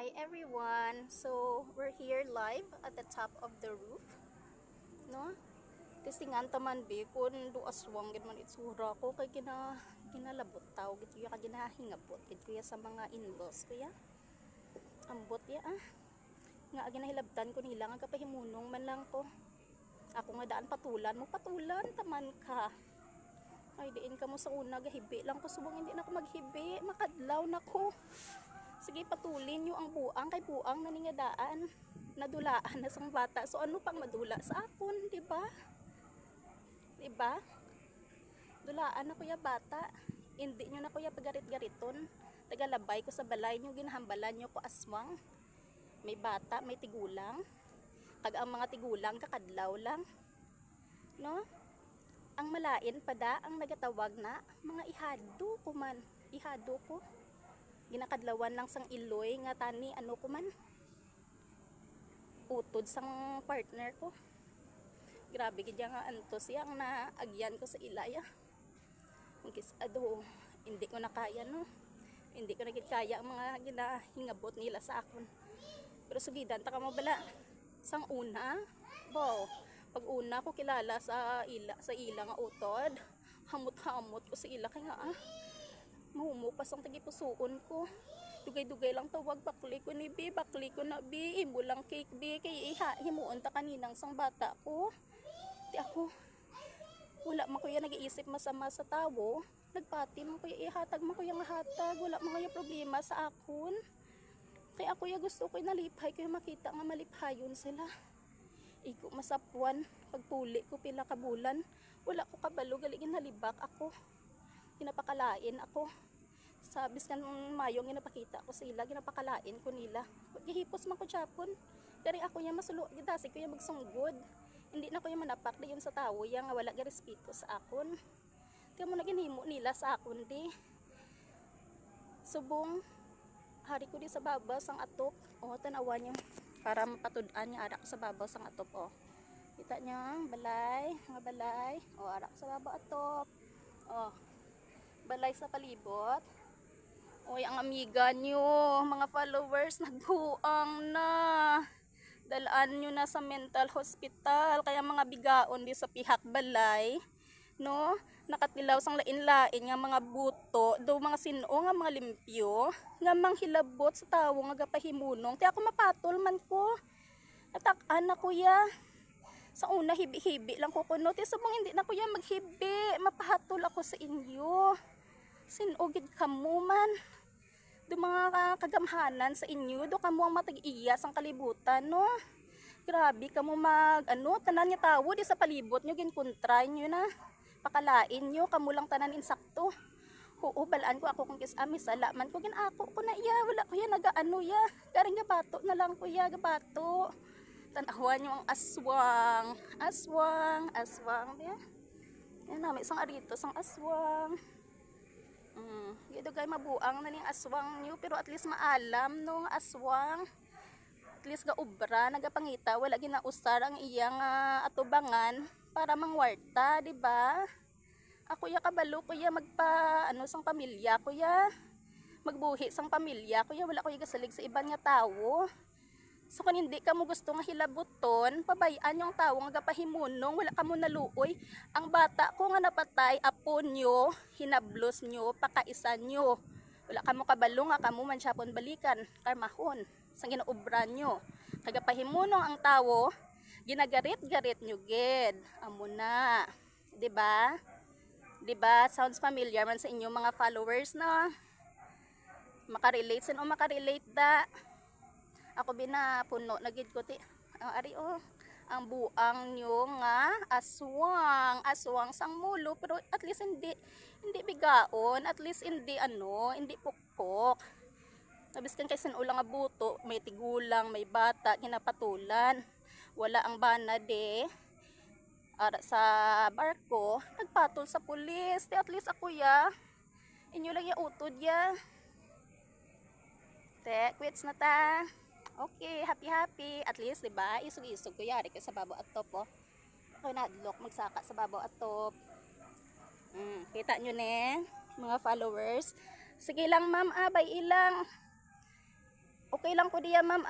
Hi everyone! So, we're here live at the top of the roof. No? Tisingan taman be kun do aswang gid man itsura ko kay ginalabot taw gid kuya ka ginahingabot gid kuya sa mga in-laws kuya. Ambot ya nga ginahilabtan ko nila nga kapahimunong man lang ko. Ako nga daan patulan mo patulan taman ka. Ay diin ka mo sa una gahibi lang ko subong hindi na ako maghibi makadlaw na ko. Sige patulin nyo ang buang kay buang na ningadaan nadulaan na sang bata so ano pang madula sa akon diba dulaan na kuya bata hindi nyo na kuya pagarit-gariton tagalabay ko sa balay nyo ginahambalan nyo ko aswang may bata may tigulang tag ang mga tigulang kakadlaw lang no ang malain pada ang nagatawag na mga ihado ko man ihado ko ginakadlawan lang sang iloy nga tani ano ko man utod sang partner ko grabe gid nga antos yang naagyan ko sa ilaya ngis ado hindi ko na kaya no hindi ko na gid kaya ang mga ginahingabot nila sa akon pero sugidan ta ka mo bala sang una bo pag una ko kilala sa ila nga utod hamot-hamot ko sa ila kay nga mahumupas ang tagipusuon ko dugay-dugay lang tawag bakli ko ni bi bakli ko na bi imo lang cake bi kay himuon ta kaninang sang bata ko ti ako wala man kuya nag-iisip masama sa tawo nagpati man kuya ihatag man kuya nga hatag wala man kuya problema sa akon kay ako ya gusto ko naliphay kay makita nga maliphayon sila igo masapwan pagpuli ko pila ka bulan wala ko kabalo galigin halibak ako ginapakalain ako sabis kan mayong ginapakita ko sa ila ginapakalain ko nila gihipos man ko chapon dari ako ya masulo gidasi ko ya magsunggod hindi na ko ya manapak dayon sa tawo ya nga wala ga respeto sa akon kaya mo naginhimo nila sa akon di subong hari ko di sa babaw sang atop tanawan niyo para mapatud-an niya arak sa babaw sang atop kita niyo balay mga balay arak sa babaw atop balay sa palibot oy ang amiga nyo mga followers nagbuang na dalaan nyo na sa mental hospital kaya mga bigaon di sa pihak balay no nakatilaw sang lain-lain nga mga buto do mga sino nga mga limpyo nga manghilabot sa tawo nga gapahimunong ti ako mapatol man ko atak-an na kuya sa una hibi-hibi lang ko kuno ti subong hindi na kuya maghibi mapahatol ako sa inyo sinugid kamo man do mga kagamhanan sa inyo do kamo ang matag-iya sang kalibutan no grabe kamo mag tanan nga tawo di sa palibot nyo ginkontray nyo na pakalain nyo kamo lang tanan insakto balaan ko ako kung kisami sala man ko ginako ko na iya wala ko ya nagaano ya garing gabato na lang ko ya gabato tanawan nyo ang aswang ya yan namin isang arito sang aswang gay mabuang na ning aswang nyo pero at least maalam no aswang at least ga ubra nagapangita wala ginausar ang iyang atubangan para mangwarta di ba ako ya kabalo ko ya magpa sang pamilya ko ya magbuhi sang pamilya ko ya wala ko ya gasalig sa iban nga tawo so kung hindi ka mo gusto nga hilabuton pabayaan yung tawo nga gapahimunong wala ka mo naluoy ang bata ko nga napatay apon nyo hinablos nyo pakaisan nyo wala ka mo kabalo nga kamo man syapon balikan karmahon sang ginaubra nyo kagapahimunong ang tawo ginagarit-garit nyo gid amo na diba sounds familiar man sa inyo mga followers no makarelate sin o makarelate da ako binapuno na gid ko ti ari ang buang nyo nga aswang sang mulo pero at least hindi bigaon at least hindi pukpok nabiskan kay sin ulang nga buto may tigulang may bata ginapatulan wala ang bana de ara sa barko nagpatol sa pulis at least ako ya inyo lang ya utod ya te quits na ta okay happy at least diba isog-isog ko yari ka sa babaw at top ako nadlok magsaka sa babaw at top kita nyo ne mga followers sige lang ma'am bay ilang okay okay lang ko diya ma'am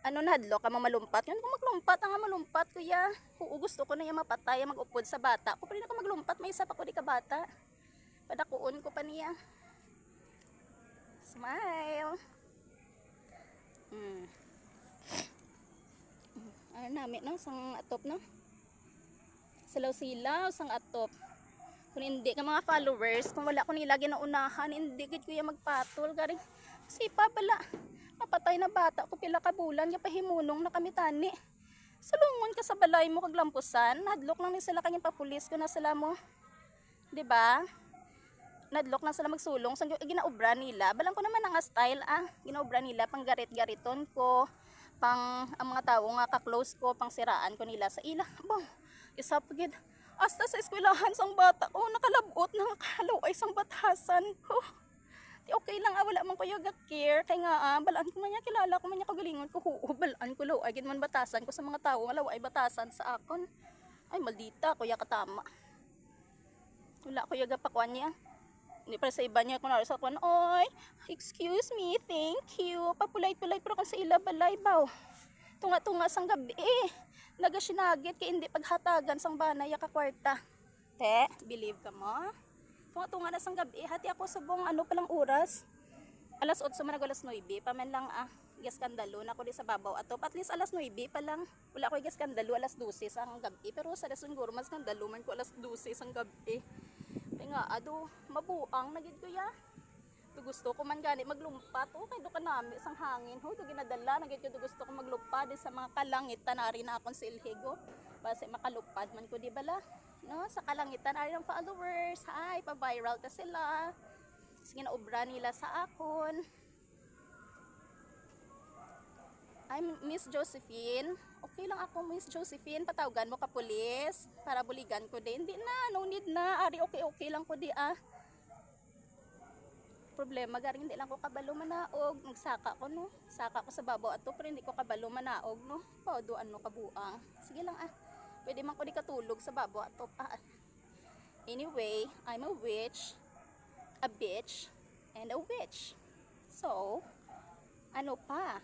ano nahadlo ka malumpat yun kung maglumpat ang malumpat kuya oo gusto ko na yung mapatay magupod sa bata ko pa rin ako maglumpat may isa pa ko di ka bata padakuon ko pa niya smile ano namin no sang atop no silaw-silaw sang atop kung hindi ka mga followers kung wala ko nila ginaunahan hindi gid kuya magpatol garing kasi pa pala mapatay na bata ko pila ka bulan ya pahimunong na kami tani salungon ka sa balay mo kag lampusan nadlok lang ni sila kanyang papulis ko na sila mo di ba nadlok lang sila magsulong sa ginaobra nila balang ko naman ang style ginaobra nila pang garit-gariton ko pang ang mga tao nga ka-close ko pang siraan ko nila sa ila bong isa pagid hasta sa eskwelahan sang bata ko nakalabot nang kalaway sang batasan ko di okay lang wala man ko yoga care kay nga balaan ko man niya kilala ko man niya kagalingon ko balaan ko law ay gid man batasan ko sa mga tao nga ay batasan sa akon ay maldita kuya katama wala ko yoga pakuan niya hindi para sa iba niya kunwari sa kuan oy excuse me thank you papulay-pulay pero kan sa ila balay baw tunga-tunga sang gabi nagasinagit kay hindi paghatagan sang banay ka kwarta te believe ka mo tunga na sang gabi hati ako subong ano palang oras alas 8 man alas 9 pa man lang gaskandalo na ko di sa babaw ato at least alas 9 pa lang wala ko gaskandalo alas 12 sang gabi pero sa siguro mas skandalo man ko alas 12 sang gabi kay nga mabuang na gid ko ya gusto ko man gani maglumpat kay do kanami sang hangin do ginadala na gid ko gusto ko maglupad sa mga kalangitan ari na akon silhigo base makalupad man ko di bala no sa kalangitan ari ng followers hi pa-viral ta sila sige na obra nila sa akon I'm Miss Josephine okay lang ako Miss Josephine patawagan mo ka pulis para buligan ko din hindi na no need na ari okay lang ko di problema garing hindi lang ko kabalo manaog nagsaka ko no saka ko sa babaw ato pero hindi ko kabalo manaog no pauduan no kabuang sige lang pwede man ko di katulog sa babaw ato anyway I'm a witch a bitch and a witch so ano pa